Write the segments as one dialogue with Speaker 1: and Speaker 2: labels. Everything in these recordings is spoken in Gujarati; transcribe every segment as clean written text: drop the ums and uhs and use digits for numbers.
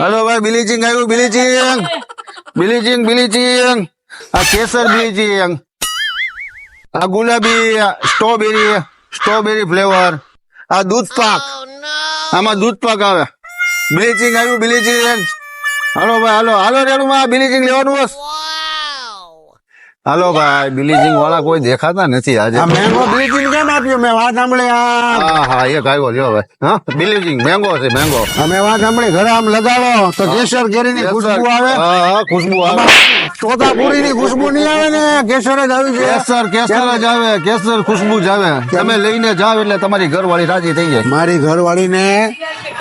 Speaker 1: હલો ભાઈ બ્લીચિંગ આવ્યું બ્લીચિંગ આ કેસર બ્લીચિંગ આ ગુલાબી સ્ટ્રોબેરી ફ્લેવર આ દૂધ પાક આમાં દૂધ પાક આવે બ્લીચિંગ આવ્યું હાલો ભાઈ હાલો રેડુમાં બ્લીચિંગ લેવાનું બસ હાલો ભાઈ બ્લીચિંગ વાળા કોઈ દેખાતા નથી આજે
Speaker 2: મેંગો બ્લીચિંગ કેમ આપ્યું મેં વાત સાંભળી
Speaker 1: હા એક આવ્યો લ્યો ભાઈ હા બ્લીચિંગ મેંગો છે મેંગો
Speaker 2: અમે વાત સાંભળી ઘરે આમ લગાડો તો કેસર કેરીની ખુશ્બુ આવે
Speaker 1: હા ખુશ્બુ આવે
Speaker 2: તોતાપુરીની ખુશ્બુ નહીં આવે ને કેસર જ આવી છે
Speaker 1: કેસર જ આવે કેસર ખુશ્બુ જ આવે તમે લઈને જાવ એટલે તમારી ઘરવાળી રાજી થઈ જાય
Speaker 2: મારી ઘરવાળીને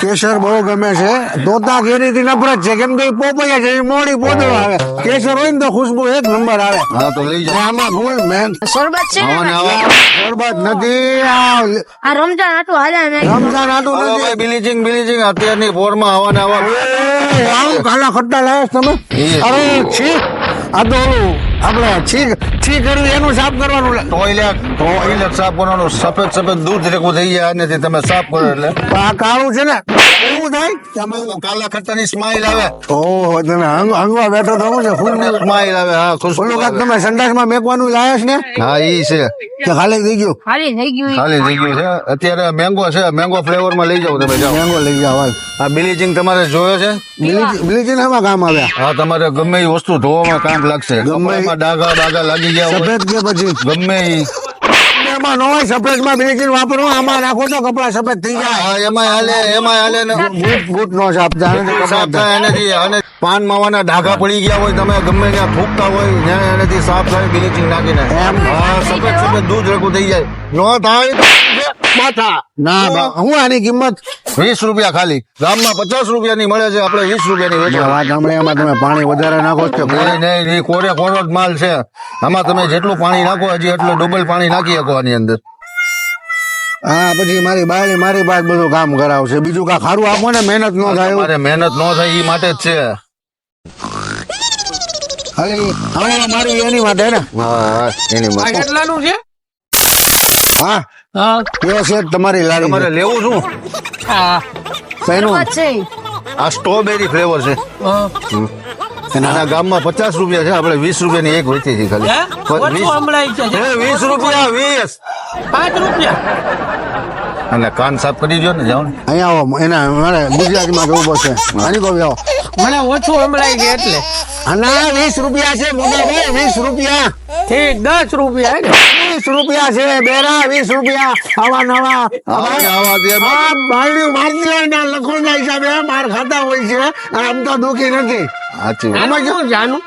Speaker 2: કેસર બહુ ગમે છે તોતા કેરીથી નફરત છે કેમ કે પોપૈયા છે એ મોડી પોદળો આવે કેસર હોય ને તો ખુશ્બુ એક નંબર આવે
Speaker 1: હા તો લઈ જાઓ
Speaker 2: આમાં ભૂલ મેન
Speaker 3: શરબત છે ને?
Speaker 2: શરબત નથી
Speaker 3: આ રમજાન આટલું હાલ્યા ને
Speaker 2: રમજાન આટું નથી
Speaker 1: બ્લીચિંગ અત્યારની પોરમાં આવા
Speaker 2: આમ કાલા ખટ્ટા લાવે છે તમે અરે છી આ તો આપણે છી કર્યું એનું સાફ કરવાનું
Speaker 1: ટોયલેટ સાફ કરવાનું સફેદ દૂધ રેખું થઈ જાય આનેથી તમે સાફ કરો એટલે
Speaker 2: આ કાળું છે ને એવું થાય
Speaker 1: કાલા ખટ્ટાની સ્માઈલ આવે
Speaker 2: ઓહો તમે હંગવા બેઠો તો શું છે ફૂલ
Speaker 1: સ્માઈલ આવે હા ખુશ્બુ
Speaker 2: ઓલું કાંઈક તમે સંડાસમાં મેકવાનું લાયા છે ને
Speaker 1: હા ઈ છે
Speaker 2: કે ખાલી થઈ ગયું
Speaker 3: ખાલી થઈ ગયું
Speaker 1: ખાલી થઈ ગયું છે અત્યારે મેંગો ફ્લેવર માં લઈ જાઓ તમે જાઓ
Speaker 2: મેંગો લઈ જાવ હાલ
Speaker 1: આ બ્લીચિંગ તમારે જોયો છે
Speaker 2: બ્લીચિંગ એમાં કામ આવ્યા
Speaker 1: હા તમારે ગમે એ વસ્તુ ધોવામાં કામ લાગશે કપડામાં ડાઘા લાગી ગયા હોય
Speaker 2: સફેદ કે પછી
Speaker 1: ગમે ઈ
Speaker 2: એમાં ન હોય સફેદ માં બ્લીચિંગ વાપરો આમાં નાખો તો કપડા સફેદ થઈ જાય
Speaker 1: હા એમાં હાલે ને
Speaker 2: બૂટ નો સાફ થાય
Speaker 1: સાફ થાય એનાથી અને પાન માવાના ડાઘા પડી ગયા હોય તમે ગમે ત્યાં થૂકતા હોય ત્યાં એનાથી સાફ થાય બ્લીચિંગ નાખીને
Speaker 2: એમ?
Speaker 1: હા સફેદ દૂધ રેખું થઈ જાય નો થાય માથા
Speaker 2: ના હું આની કિંમત
Speaker 1: 20 રૂપિયા ખાલી ગામમાં 50 રૂપિયાની મળે છે આપણે 20 રૂપિયાની વેચવા
Speaker 2: વાત હમણાં એમાં તમે પાણી વધારે નાખો છો
Speaker 1: નહીં કોરો જ માલ છે આમાં તમે જેટલું પાણી નાખો હજી એટલું ડબલ પાણી નાખી શકો આની અંદર
Speaker 2: હા પછી મારી બાયડી મારી પાસે બધું કામ કરાવશે બીજું કા ખારું આપો ને મહેનત ન થાય એવું.
Speaker 1: તમારે મહેનત ન થાય એ માટે જ છે
Speaker 2: ખાલી હવે મારી એની માટે ને
Speaker 1: હા એની માટે
Speaker 4: કેટલાનું છે?
Speaker 2: હા
Speaker 4: હા
Speaker 2: કેવો છે તમારી લારી
Speaker 1: તમારે લેવું શું
Speaker 4: હા
Speaker 2: શેનું?
Speaker 3: શરબત છે
Speaker 1: આ સ્ટ્રોબેરી ફ્લેવર છે આના ગામમાં 50 રૂપિયા છે આપણે 20 રૂપિયાની એક વેચી છે ખાલી
Speaker 4: હે? ઓછું હમણાં છે.
Speaker 1: 20 રૂપિયા 20
Speaker 4: 5 રૂપિયા
Speaker 1: અને કાન સાફ કરી દો ને જાઓ ને
Speaker 2: અહીંયા આવો એના મારે ગુજરાતીમાં કેવું પડશે આની કહો આવો
Speaker 4: મને ઓછું હમણાં છે એટલે
Speaker 2: આના 20 રૂપિયા છે મોટા ભાઈ 20 રૂપિયા
Speaker 4: ઠીક 10 રૂપિયા હે ને?
Speaker 2: 20 રૂપિયા છે બેરા 20 રૂપિયા આવા નવા
Speaker 1: આવા દે
Speaker 2: આ બાયડીઓ મારતી હોય ને લખોના હિસાબે માર ખાતા હોય છે આમ તો દુખી નથી
Speaker 1: સાચી વાત.
Speaker 4: આમાં શું જાનું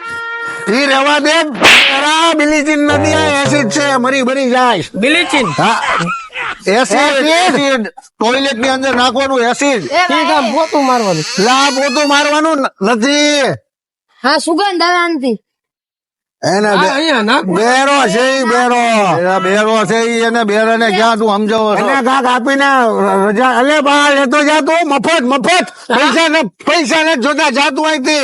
Speaker 2: ઈ રેવા દે બેરા બિલીચિન નથી આ એસિડ છે મરી ભરી જાય
Speaker 4: બિલીચિન
Speaker 2: હા
Speaker 1: એસિડ ટોયલેટ ની અંદર નાખવાનું એસિડ
Speaker 4: ઠીક આમ પોતું મારવાનું
Speaker 2: લા પોતું મારવાનું નથી
Speaker 3: હા સુગંધ આવે આનથી
Speaker 2: એને
Speaker 4: હા, અહીંયા નાખ
Speaker 2: બેરો છે ઈ બેરો
Speaker 1: બેરો છે ઈ એને બેરાને ક્યાં તું સમજાવો છો
Speaker 2: એને કાક આપીને રજા અલે બા લેતો જાતું મફત પૈસા ને જોતા જાતું અહીંથી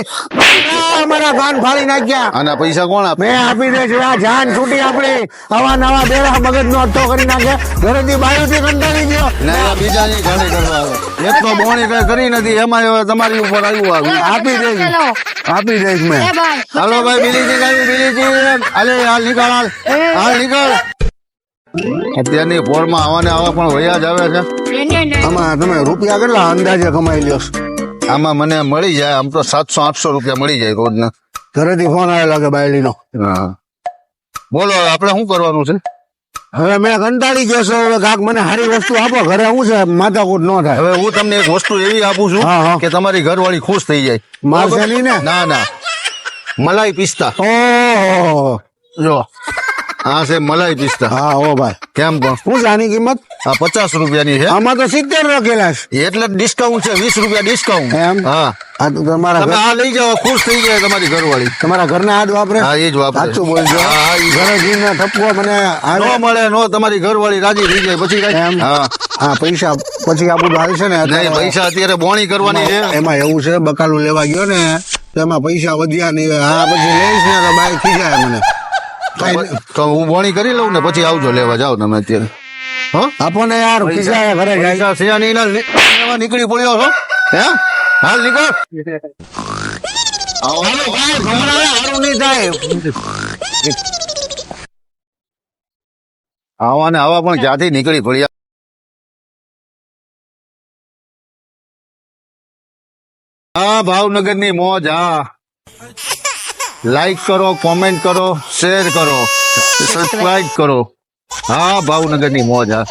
Speaker 2: અમારા કાન ફાડી નાખ્યા
Speaker 1: આના પૈસા કોણ આપે
Speaker 2: મેં આપી દે છે આ જાન છૂટી આપડી આવા નવા બેરા મગજ નો અટ્ટો કરી નાખે ઘરેથી બાયુ થી કંટાળી ગયો
Speaker 1: ના બીજાની ઘણી કરવા આવે એક તો બોણી કઈ કરી નથી એમાં હવે તમારી ઉપર આવ્યું
Speaker 2: આપી દઈશ આપી દઈશ મેં
Speaker 3: એ ભાઈ
Speaker 1: હાલો ભાઈ બીલીચિંગ આવી બીલીચિંગ હાલે હાલ નીકળ હાલ નીકળ અત્યારની પોરમાં આવા પણ વયા જ આવે છે
Speaker 2: આમાં તમે રૂપિયા કેટલા અંદાજે કમાઈ લ્યો છો?
Speaker 1: આમાં મને મળી જાય આમ તો 700-800 રૂપિયા મળી જાય રોજના
Speaker 2: ઘરેથી ફોન આવેલો કે બાયડી નો
Speaker 1: હા બોલો હવે આપણે શું કરવાનું છે
Speaker 2: હવે મેં કંટાળી ગયો છું હવે કાક મને સારી વસ્તુ આપો ઘરે શું છે માથાકૂટ ન થાય
Speaker 1: હવે હું તમને એક વસ્તુ એવી આપું છું
Speaker 2: હા, હા.
Speaker 1: કે તમારી ઘરવાળી ખુશ થઈ જાય
Speaker 2: મારશે નહીં ને
Speaker 1: ના મલાઈ પિસ્તા
Speaker 2: ઓહો
Speaker 1: જો આ છે મલાઈ પિસ્તા
Speaker 2: હા ઓ ભાઈ
Speaker 1: કેમ પણ
Speaker 2: શું છે આની કિંમત
Speaker 1: આ 50 રૂપિયાની છે
Speaker 2: આમાં તો 70 લખેલા છે
Speaker 1: એટલે ડિસ્કાઉન્ટ છે 20 રૂપિયા ડિસ્કાઉન્ટ
Speaker 2: એમ?
Speaker 1: હા
Speaker 2: આ તો તમારા
Speaker 1: તમે આ લઈ જાઓ ખુશ થઈ જાય તમારી ઘરવાળી
Speaker 2: તમારા ઘરના હાથ વાપરે
Speaker 1: હા એ જ વાપરે
Speaker 2: સાચું બોલજો
Speaker 1: હા, ઈ
Speaker 2: ઘરે જઈને ઠપકો મને
Speaker 1: નો મળે નો તમારી ઘરવાળી રાજી થઈ જાય પછી કઈ
Speaker 2: એમ?
Speaker 1: હા
Speaker 2: હા પૈસા પછી આપણું હાલશે ને
Speaker 1: નહીં પૈસા અત્યારે બોણી કરવાની છે
Speaker 2: એમાં એવું છે બકાલું લેવા ગયો ને તેમાં પૈસા વધ્યા નહીં હા પછી લઈશ ને તો બાઈ ખીજાય મને
Speaker 1: તો હું બોણી કરી લઉં ને પછી આવજો લેવા જાઓ તમે અત્યારે
Speaker 2: આપો ને યાર ખીજાય ઘરે જાય
Speaker 1: પૈસા છે નહીં લેવા નીકળી પડ્યો છો હે હાલ નીકળ
Speaker 2: હાલો ભાઈ ભમરાને હારું નહીં થાય
Speaker 1: આવા ને આવા પણ ક્યાંથી નીકળી પડ્યા હા ભાવનગર ની મોજ હા લાઈક કરો કોમેન્ટ કરો શેર કરો સબસ્ક્રાઇબ કરો હા ભાવનગર ની મોજ હા